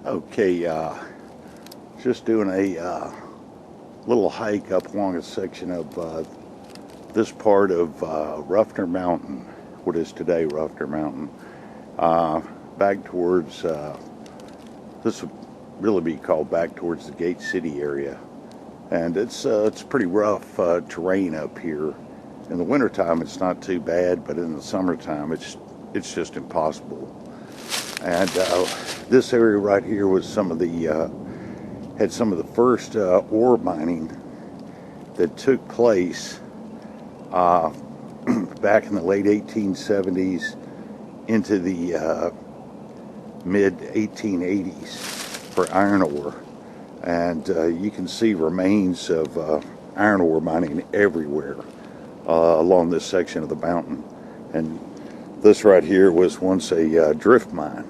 Okay, just doing a little hike up along a section of this part of Ruffner Mountain, what is today Ruffner Mountain, back towards, this would really be called back towards the Gate City area. And it's pretty rough terrain up here. In the wintertime it's not too bad, but in the summertime it's just impossible. And this area right here was had some of the first ore mining that took place back in the late 1870s into the mid 1880s for iron ore. And you can see remains of iron ore mining everywhere along this section of the mountain. And this right here was once a drift mine,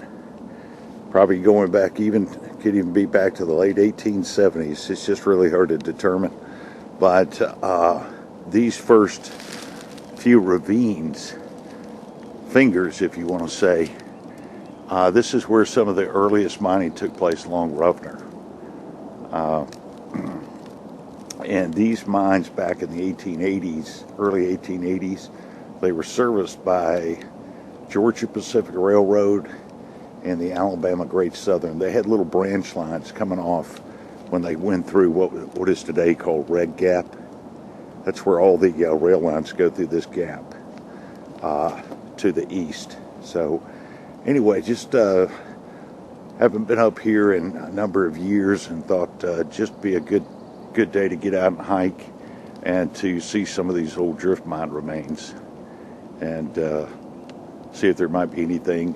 probably going back could even be back to the late 1870s. It's just really hard to determine. But these first few ravines, fingers if you want to say, this is where some of the earliest mining took place along Ruffner. And these mines back in the 1880s, early 1880s, they were serviced by Georgia Pacific Railroad and the Alabama Great Southern. They had little branch lines coming off when they went through what is today called Red Gap. That's where all the rail lines go through this gap to the east. So anyway, just haven't been up here in a number of years and thought just be a good day to get out and hike and to see some of these old drift mine remains and see if there might be anything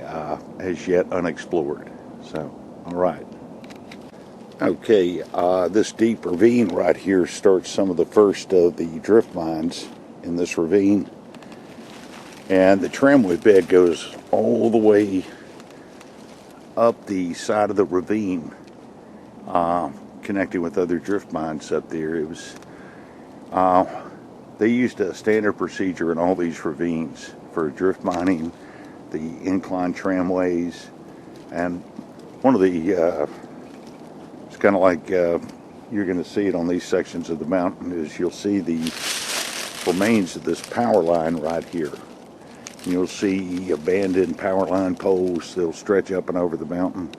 as yet unexplored. So, all right. Okay, this deep ravine right here starts some of the first of the drift mines in this ravine. And the tramway bed goes all the way up the side of the ravine, connecting with other drift mines up there. It was, they used a standard procedure in all these ravines for drift mining, the incline tramways, and one of the, it's kind of like you're going to see it on these sections of the mountain, is you'll see the remains of this power line right here. You'll see abandoned power line poles. They'll stretch up and over the mountain.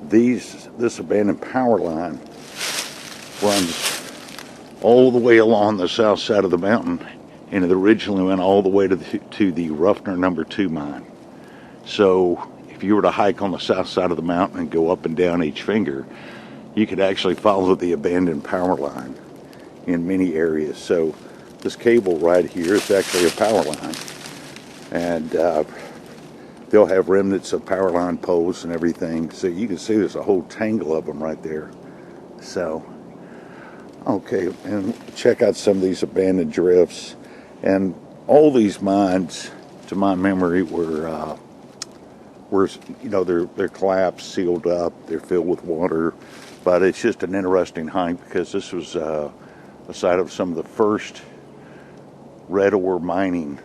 This abandoned power line runs all the way along the south side of the mountain, and it originally went all the way to the Ruffner number 2 mine. So if you were to hike on the south side of the mountain and go up and down each finger, you could actually follow the abandoned power line in many areas. So this cable right here is actually a power line. And they'll have remnants of power line poles and everything. So you can see there's a whole tangle of them right there. So, okay, and check out some of these abandoned drifts. And all these mines, to my memory, were you know, they're collapsed, sealed up, they're filled with water. But it's just an interesting hike because this was a site of some of the first red ore mining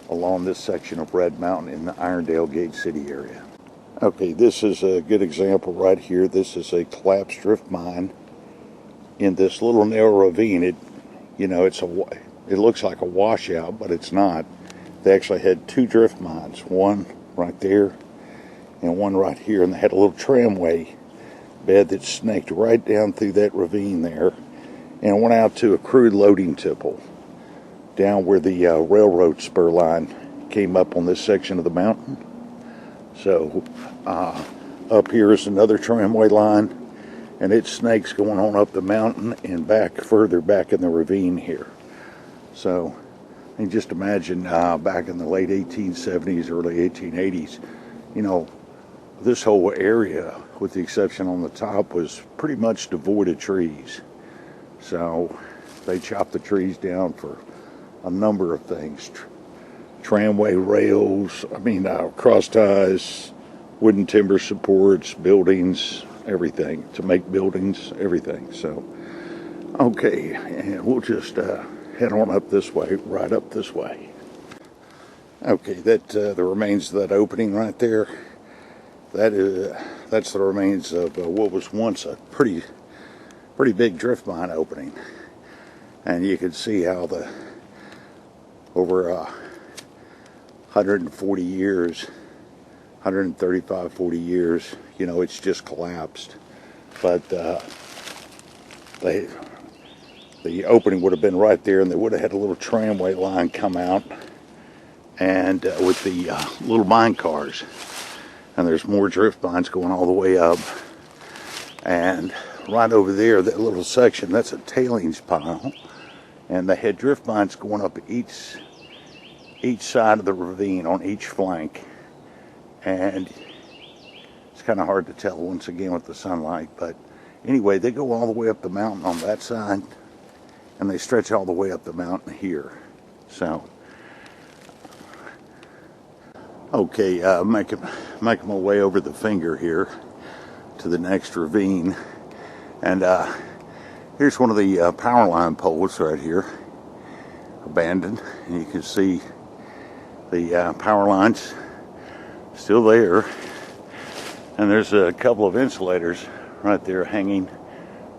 along this section of Red Mountain in the Irondale Gate City area. Okay, this is a good example right here. This is a collapsed drift mine in this little narrow ravine. It looks like a washout, but it's not. They actually had 2 drift mines, one right there and one right here, and they had a little tramway bed that snaked right down through that ravine there and went out to a crude loading tipple down where the railroad spur line came up on this section of the mountain. So up here is another tramway line, and it snakes going on up the mountain and back further back in the ravine here. So you can just imagine back in the late 1870s, early 1880s, you know, this whole area, with the exception on the top, was pretty much devoid of trees. So they chopped the trees down for a number of things. Tramway rails, cross ties, wooden timber supports, buildings, everything, to make buildings, everything. So, okay, and we'll just head on up this way, right up this way. Okay, that the remains of that opening right there, that is that's the remains of what was once a pretty big drift mine opening. And you can see how over 140 years, 135, 40 years, you know, it's just collapsed. But the opening would have been right there, and they would have had a little tramway line come out, and with the little mine cars. And there's more drift mines going all the way up. And right over there, that little section, that's a tailings pile. And they had drift mines going up each side of the ravine, on each flank. And it's kind of hard to tell once again with the sunlight. But anyway, they go all the way up the mountain on that side, and they stretch all the way up the mountain here. So, okay, making my way over the finger here to the next ravine. And here's one of the power line poles right here, abandoned. And you can see the power lines still there. And there's a couple of insulators right there hanging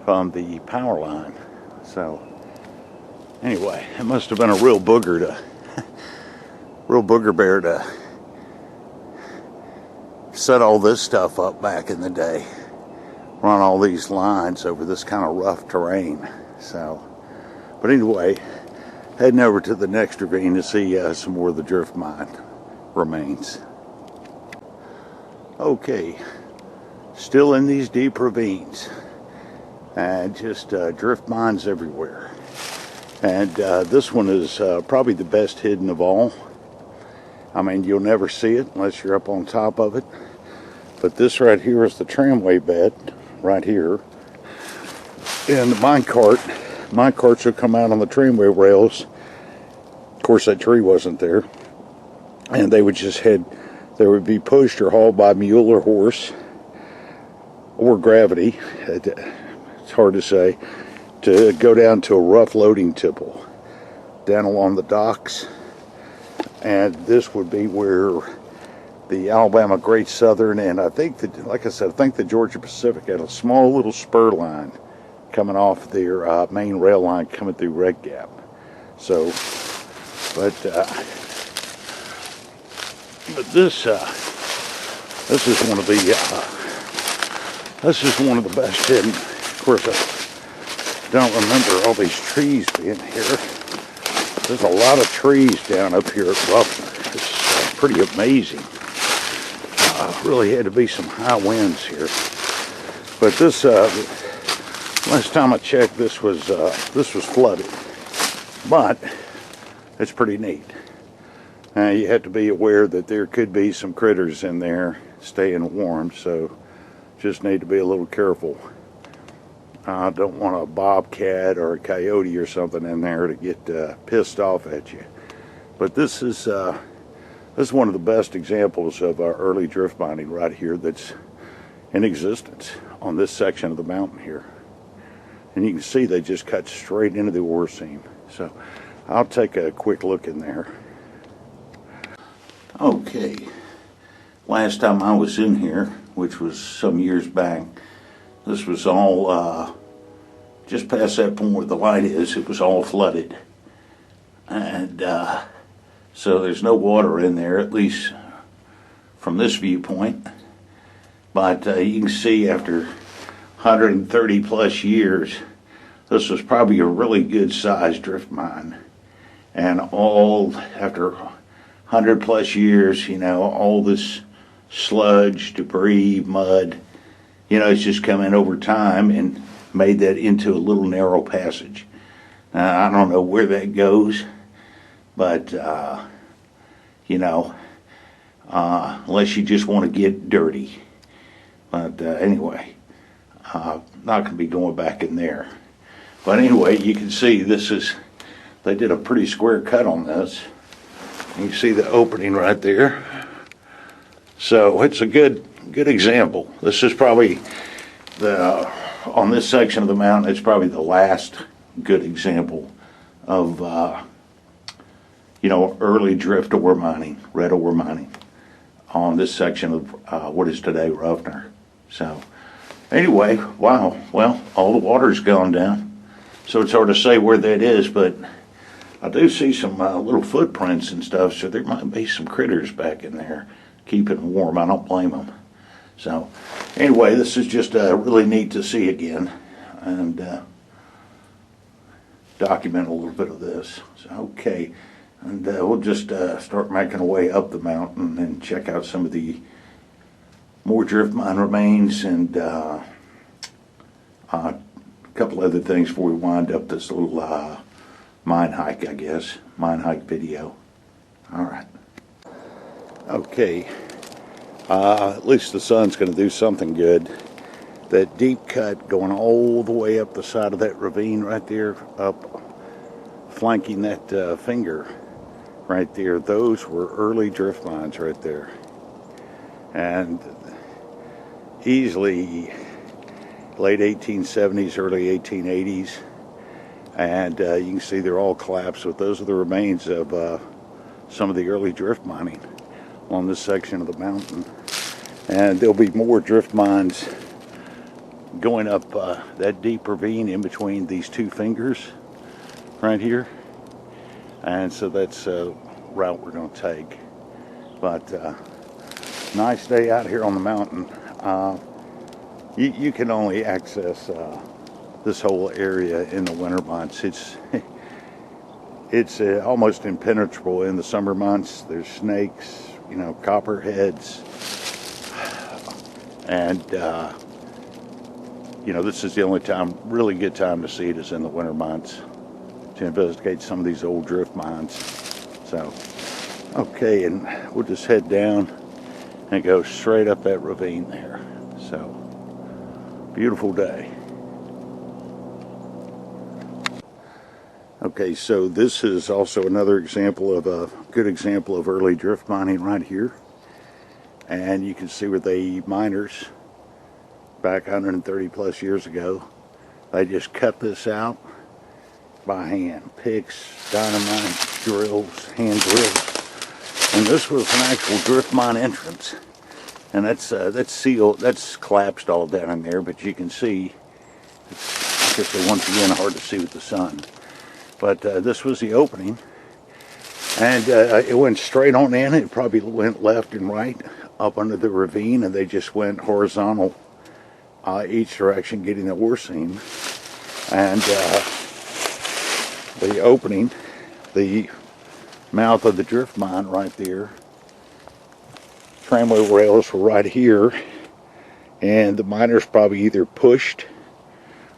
from the power line. So anyway, it must have been a real booger bear to set all this stuff up back in the day. Run all these lines over this kind of rough terrain. So, but anyway, heading over to the next ravine to see some more of the drift mine remains. Okay, still in these deep ravines, and just drift mines everywhere. And this one is probably the best hidden of all. I mean, you'll never see it unless you're up on top of it. But this right here is the tramway bed, right here. And the minecarts will come out on the tramway rails. Of course, that tree wasn't there. And they would would be pushed or hauled by mule or horse, or gravity, it's hard to say, to go down to a rough loading tipple down along the docks. And this would be where the Alabama Great Southern, and I think that, like I said, I think the Georgia Pacific had a small little spur line coming off their main rail line coming through Red Gap. So, but this is one of the best hidden. Of course, I don't remember all these trees being here. There's a lot of trees down up here at Ruffner. It's pretty amazing. Really had to be some high winds here. But this, last time I checked, this was flooded. But it's pretty neat. You have to be aware that there could be some critters in there staying warm, so just need to be a little careful. I don't want a bobcat or a coyote or something in there to get pissed off at you. But this is one of the best examples of our early drift mining right here that's in existence on this section of the mountain here. And you can see they just cut straight into the ore seam. So I'll take a quick look in there. Okay, last time I was in here, which was some years back, this was all, just past that point where the light is, it was all flooded. And so there's no water in there, at least from this viewpoint. But you can see after 130 plus years, this was probably a really good sized drift mine. And all after 100 plus years, you know, all this sludge, debris, mud, you know, it's just come in over time and made that into a little narrow passage. I don't know where that goes, but, you know, unless you just want to get dirty. But anyway, not going to be going back in there. But anyway, you can see they did a pretty square cut on this. You can see the opening right there. So it's a good example. This is probably on this section of the mountain, it's probably the last good example of, you know, early drift ore mining, red ore mining on this section of what is today Ruffner. So anyway, wow, well, all the water's gone down. So it's hard to say where that is, but I do see some little footprints and stuff, so there might be some critters back in there keeping warm. I don't blame them. So anyway, this is just really neat to see again and document a little bit of this. So, okay, and we'll just start making our way up the mountain and check out some of the more drift mine remains and a couple other things before we wind up this little mine hike, I guess. Mine hike video. All right. Okay. At least the sun's going to do something good. That deep cut going all the way up the side of that ravine right there, up flanking that finger right there, those were early drift mines right there. And easily late 1870s, early 1880s. And you can see they're all collapsed, but those are the remains of some of the early drift mining on this section of the mountain. And there'll be more drift mines going up that deep ravine in between these two fingers right here. And so that's a route we're going to take. But nice day out here on the mountain. You can only access this whole area in the winter months. It's almost impenetrable in the summer months. There's snakes, you know, copperheads, and you know, this is the only time, really good time to see it is in the winter months to investigate some of these old drift mines. So, okay, and we'll just head down and go straight up that ravine there. So, beautiful day. Okay, so this is also another example of a good example of early drift mining right here. And you can see where the miners back 130 plus years ago, they just cut this out by hand. Picks, dynamite, drills, hand drills. And this was an actual drift mine entrance. And that's sealed, that's collapsed all down in there, but you can see, it's, I guess once again hard to see with the sun. But this was the opening, and it went straight on in. It probably went left and right up under the ravine, and they just went horizontal each direction, getting the ore seam. And the opening, the mouth of the drift mine right there, tramway rails were right here, and the miners probably either pushed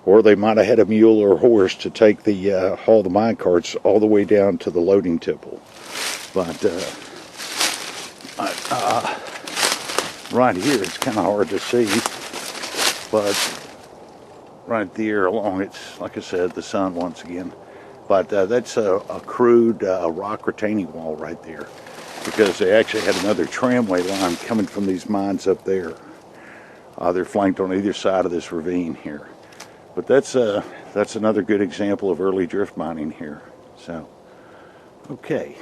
or they might have had a mule or a horse to take the haul the mine carts all the way down to the loading tipple. But right here it's kind of hard to see, but right there along, it's like I said, the sun once again. But that's a crude rock retaining wall right there, because they actually had another tramway line coming from these mines up there. They're flanked on either side of this ravine here. But that's another good example of early drift mining here. So, okay,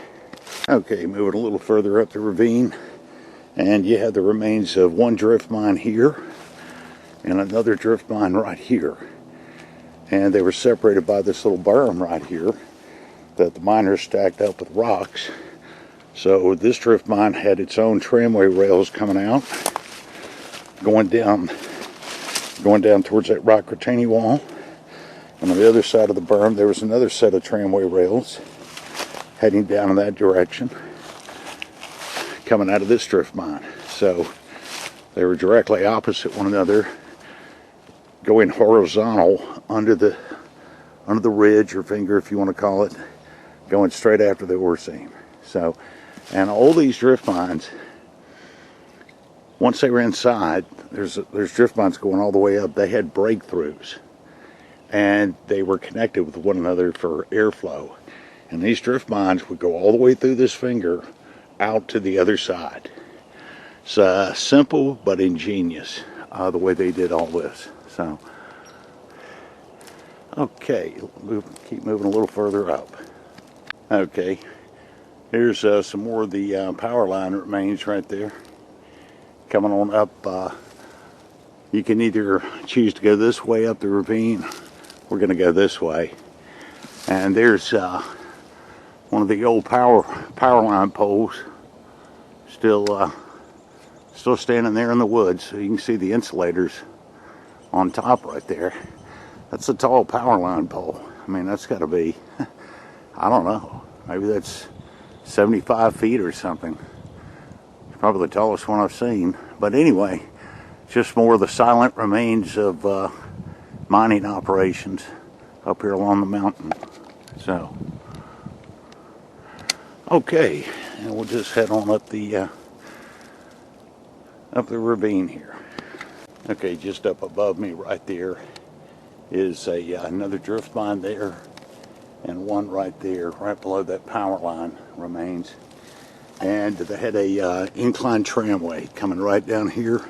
moving a little further up the ravine, and you have the remains of one drift mine here and another drift mine right here. And they were separated by this little berm right here that the miners stacked up with rocks. So this drift mine had its own tramway rails coming out, going down towards that rock retaining wall. And on the other side of the berm, there was another set of tramway rails heading down in that direction, coming out of this drift mine. So they were directly opposite one another, going horizontal under the ridge or finger, if you want to call it, going straight after the ore seam. So, and all these drift mines, once they were inside, there's drift mines going all the way up. They had breakthroughs, and they were connected with one another for airflow. And these drift mines would go all the way through this finger out to the other side. It's simple but ingenious, the way they did all this. So, okay, keep moving a little further up. Okay, here's some more of the power line remains right there, coming on up you can either choose to go this way up the ravine. We're going to go this way. And there's one of the old power line poles still standing there in the woods. So you can see the insulators on top right there. That's a tall power line pole. I mean, that's got to be, I don't know, maybe that's 75 feet or something. It's probably the tallest one I've seen. But anyway, just more of the silent remains of mining operations up here along the mountain. So, okay, and we'll just head on up the ravine here. Okay, just up above me right there is another drift mine there, and one right there, right below that power line remains. And they had a incline tramway coming right down here.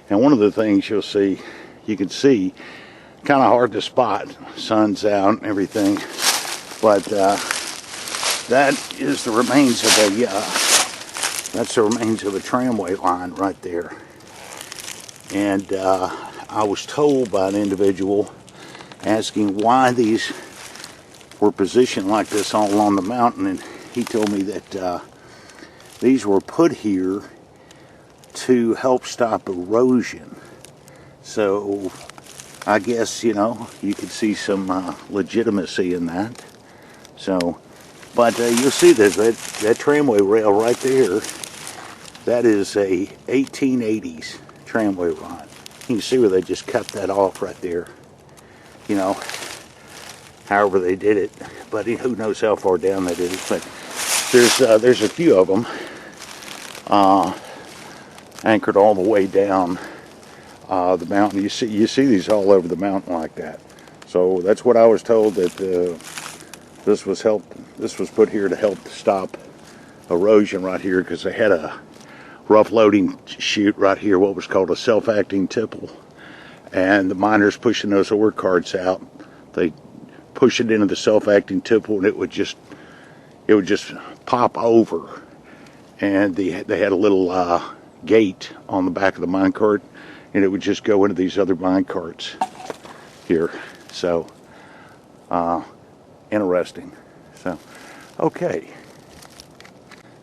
And one of the things you can see, kind of hard to spot, sun's out and everything, but that is the remains of a tramway line right there. And I was told by an individual asking why these were positioned like this all along the mountain, and he told me that these were put here to help stop erosion. So I guess, you could see some legitimacy in that. So, but you'll see that tramway rail right there, that is a 1880s tramway line. You can see where they just cut that off right there. However they did it, but who knows how far down they did it. But there's a few of them anchored all the way down the mountain. You see these all over the mountain like that. So that's what I was told, that this was put here to help stop erosion right here, because they had a rough loading chute right here, what was called a self-acting tipple, and the miners pushing those ore carts out, they push it into the self-acting tipple, and it would just pop over. And they had a little gate on the back of the minecart, and it would just go into these other minecarts here. So interesting. So okay,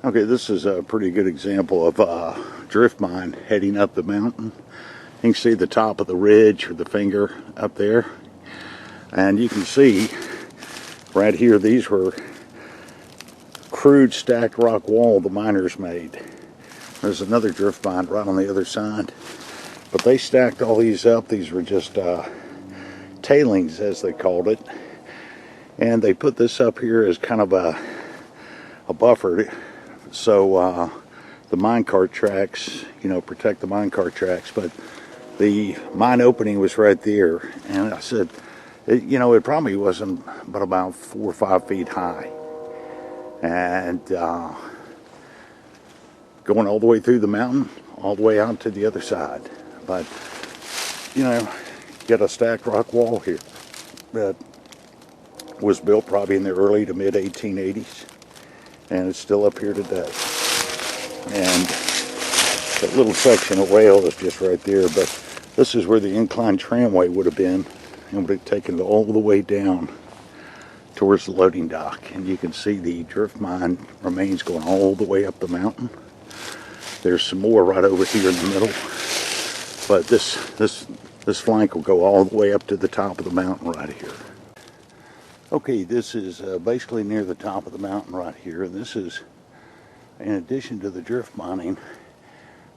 this is a pretty good example of a drift mine heading up the mountain. You can see the top of the ridge, or the finger up there, and you can see right here, these were crude stacked rock wall the miners made. There's another drift mine right on the other side, but they stacked all these up. These were just tailings, as they called it, and they put this up here as kind of a buffer, so the minecart tracks, protect the minecart tracks. But the mine opening was right there, and I said, it probably wasn't but about 4 or 5 feet high, and going all the way through the mountain, all the way out to the other side. But get a stacked rock wall here that was built probably in the early to mid 1880s, and it's still up here today. And that little section of rail is just right there, but this is where the inclined tramway would have been, and would have taken it all the way down towards the loading dock. And you can see the drift mine remains going all the way up the mountain. There's some more right over here in the middle, but this flank will go all the way up to the top of the mountain right here. Okay, this is basically near the top of the mountain right here, and this is, in addition to the drift mining,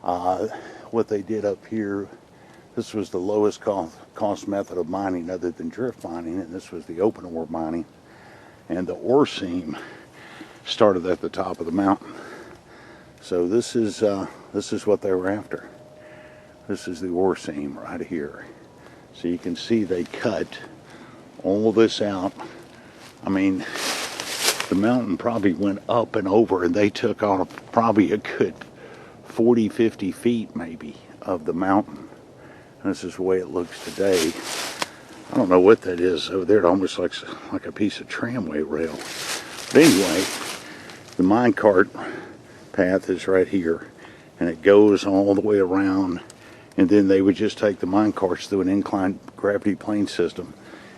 what they did up here. This was the lowest cost method of mining other than drift mining, and this was the open ore mining. And the ore seam started at the top of the mountain. So this is what they were after. This is the ore seam right here. So you can see they cut all this out. I mean, the mountain probably went up and over, and they took off probably a good 40, 50 feet maybe of the mountain. And this is the way it looks today. I don't know what that is over there. It almost looks like a piece of tramway rail. But anyway, the Minecart Path is right here, and it goes all the way around and then they would just take the mine carts through an inclined gravity plane system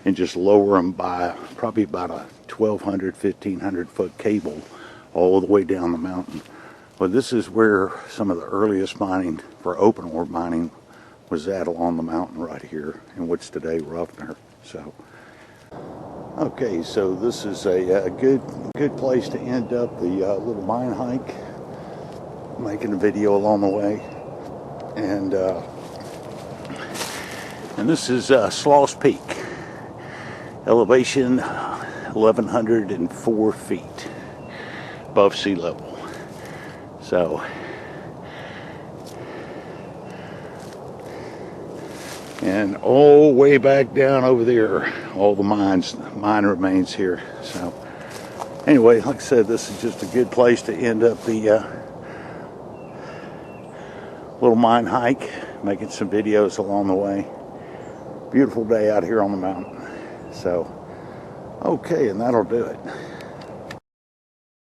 and just lower them by probably about a 1,200, 1,500 foot cable all the way down the mountain. Well, this is where some of the earliest mining for open ore mining was at, along the mountain right here in what's today Ruffner. So, okay, so this is a good place to end up the little mine hike. Making a video along the way, and this is Sloss Peak, elevation 1,104 feet above sea level. So, and all way back down over there, all the mine remains here. So, anyway, like I said, this is just a good place to end up the little mine hike, making some videos along the way. Beautiful day out here on the mountain. So, okay, and that'll do it.